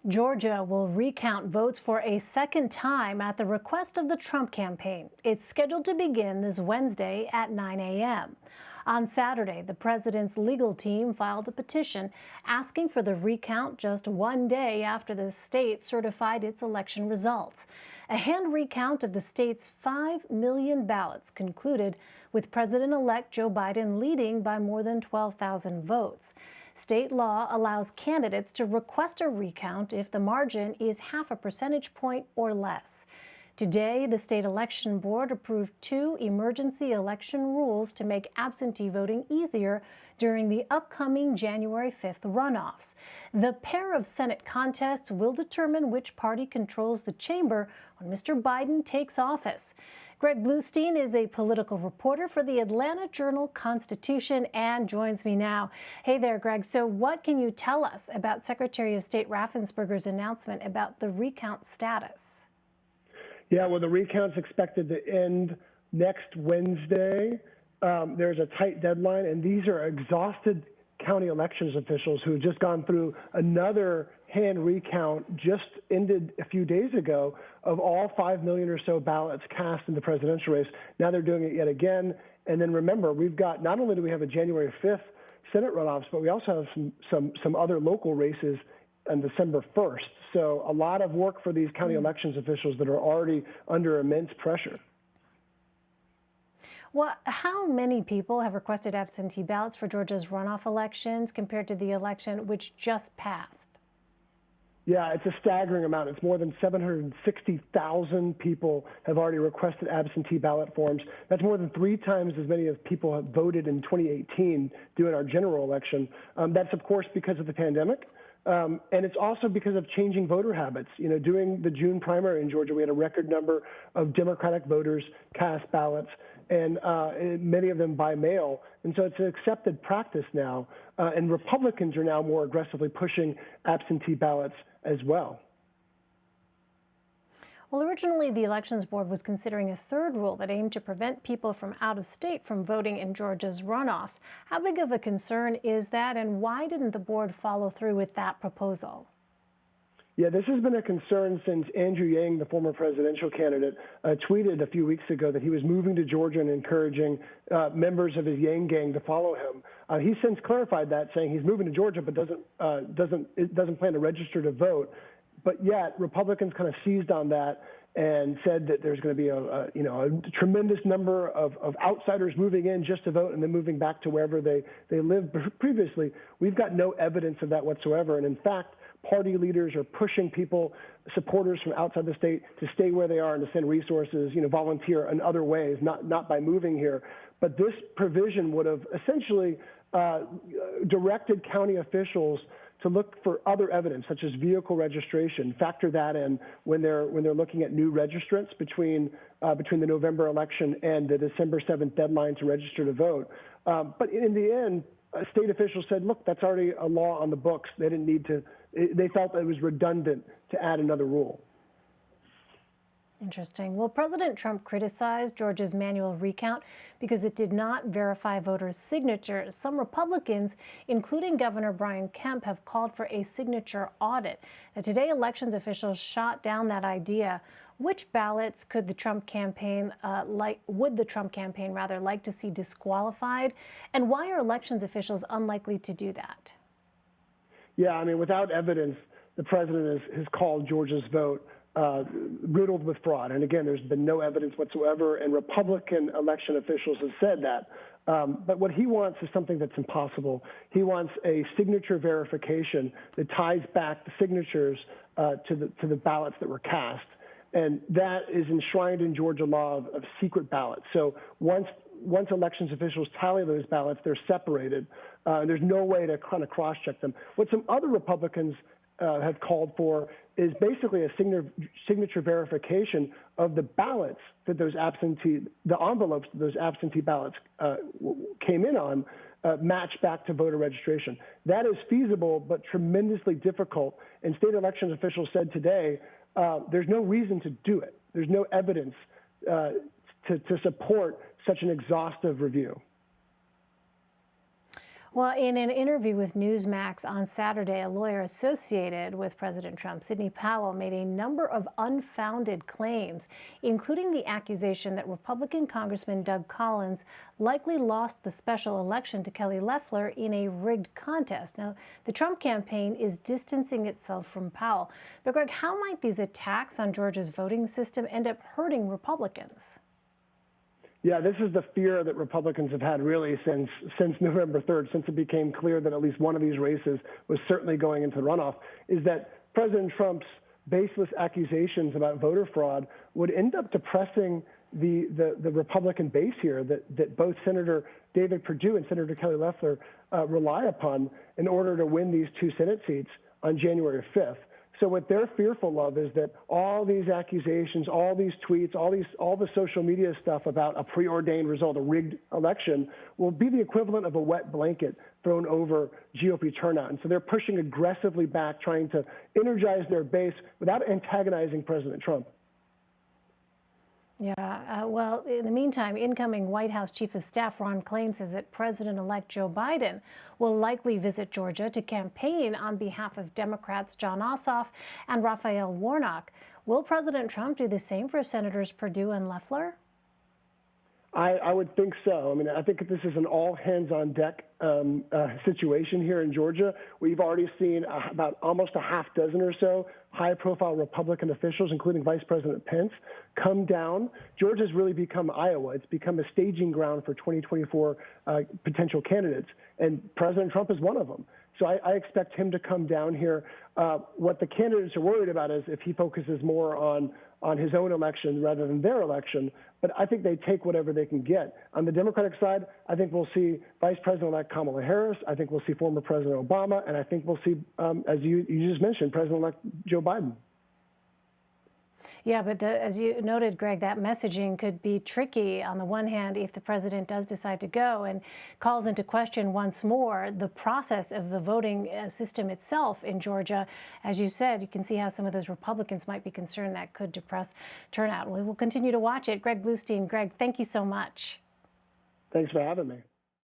Georgia will recount votes for a second time at the request of the Trump campaign. It's scheduled to begin this Wednesday at 9 a.m. On Saturday, the president's legal team filed a petition asking for the recount just one day after the state certified its election results. A hand recount of the state's 5 million ballots concluded with President-elect Joe Biden leading by more than 12,000 votes. State law allows candidates to request a recount if the margin is half a percentage point or less. Today, the state election board approved 2 emergency election rules to make absentee voting easier during the upcoming January 5th runoffs. The pair of Senate contests will determine which party controls the chamber when Mr. Biden takes office. Greg Bluestein is a political reporter for the Atlanta Journal-Constitution and joins me now. Hey there, Greg. So what can you tell us about Secretary of State Raffensperger's announcement about the recount status? Yeah, well, the recount's expected to end next Wednesday. There's a tight deadline, and these are exhausted county elections officials who have just gone through another hand recount, just ended a few days ago, of all 5 million or so ballots cast in the presidential race. Now they're doing it yet again. And then remember, we've got, not only do we have a January 5th Senate runoffs, but we also have some other local races on December 1st. So a lot of work for these county elections officials that are already under immense pressure. Well, how many people have requested absentee ballots for Georgia's runoff elections compared to the election which just passed? Yeah, it's a staggering amount. It's more than 760,000 people have already requested absentee ballot forms. That's more than 3 times as many as people have voted in 2018 during our general election. That's, of course, because of the pandemic. And it's also because of changing voter habits. You know, during the June primary in Georgia, we had a record number of Democratic voters cast ballots, and many of them by mail. And so it's an accepted practice now. And Republicans are now more aggressively pushing absentee ballots as well. Well, originally, the Elections Board was considering a third rule that aimed to prevent people from out of state from voting in Georgia's runoffs. How big of a concern is that, and why didn't the board follow through with that proposal? Yeah, this has been a concern since Andrew Yang, the former presidential candidate, tweeted a few weeks ago that he was moving to Georgia and encouraging members of his Yang gang to follow him. He's since clarified that, saying he's moving to Georgia but doesn't plan to register to vote. But yet, Republicans kind of seized on that and said that there's going to be a tremendous number of outsiders moving in just to vote and then moving back to wherever they lived previously. We've got no evidence of that whatsoever. And in fact, party leaders are pushing people, supporters from outside the state, to stay where they are and to send resources, volunteer in other ways, not by moving here. But this provision would have essentially directed county officials to look for other evidence, such as vehicle registration, factor that in when they're looking at new registrants between the November election and the December 7th deadline to register to vote. But in the end, state officials said, look, that's already a law on the books. They didn't need to. They felt that it was redundant to add another rule. Interesting. Well, President Trump criticized Georgia's manual recount because it did not verify voters' signatures. Some Republicans, including Governor Brian Kemp, have called for a signature audit. Now, today, elections officials shot down that idea. Which ballots could the Trump campaign would the Trump campaign rather like to see disqualified? And why are elections officials unlikely to do that? Yeah, I mean, without evidence, the president has called Georgia's vote riddled with fraud. And again, there's been no evidence whatsoever, and Republican election officials have said that. But what he wants is something that's impossible. He wants a signature verification that ties back the signatures to the ballots that were cast. And that is enshrined in Georgia law of secret ballots. So once elections officials tally those ballots, they're separated. There's no way to kind of cross-check them. What some other Republicans have called for is basically a signature verification of the ballots that the envelopes that those absentee ballots came in on, match back to voter registration. That is feasible, but tremendously difficult. And state elections officials said today, there's no reason to do it. There's no evidence to support such an exhaustive review. Well, in an interview with Newsmax on Saturday, a lawyer associated with President Trump, Sidney Powell, made a number of unfounded claims, including the accusation that Republican Congressman Doug Collins likely lost the special election to Kelly Loeffler in a rigged contest. Now, the Trump campaign is distancing itself from Powell. But Greg, how might these attacks on Georgia's voting system end up hurting Republicans? Yeah, this is the fear that Republicans have had really since November 3rd, since it became clear that at least one of these races was certainly going into the runoff, is that President Trump's baseless accusations about voter fraud would end up depressing the Republican base here that both Senator David Perdue and Senator Kelly Loeffler rely upon in order to win these two Senate seats on January 5th. So what they're fearful of is that all these accusations, all these tweets, all the social media stuff about a preordained result, a rigged election, will be the equivalent of a wet blanket thrown over GOP turnout. And so they're pushing aggressively back, trying to energize their base without antagonizing President Trump. Yeah, well, in the meantime, incoming White House Chief of Staff Ron Klain says that President-elect Joe Biden will likely visit Georgia to campaign on behalf of Democrats Jon Ossoff and Raphael Warnock. Will President Trump do the same for Senators Perdue and Loeffler? I would think so. I mean, I think this is an all-hands-on-deck situation here in Georgia. We've already seen about almost a half dozen or so high-profile Republican officials, including Vice President Pence, come down. Georgia's really become Iowa. It's become a staging ground for 2024 potential candidates, and President Trump is one of them. So I expect him to come down here. What the candidates are worried about is if he focuses more on his own election rather than their election. But I think they take whatever they can get. On the Democratic side, I think we'll see Vice President-elect Kamala Harris. I think we'll see former President Obama. And I think we'll see, as you just mentioned, President-elect Joe Biden. Yeah, but as you noted, Greg, that messaging could be tricky. On the one hand, if the president does decide to go and calls into question once more the process of the voting system itself in Georgia, as you said, you can see how some of those Republicans might be concerned that could depress turnout. We will continue to watch it. Greg Bluestein, Greg, thank you so much. Thanks for having me.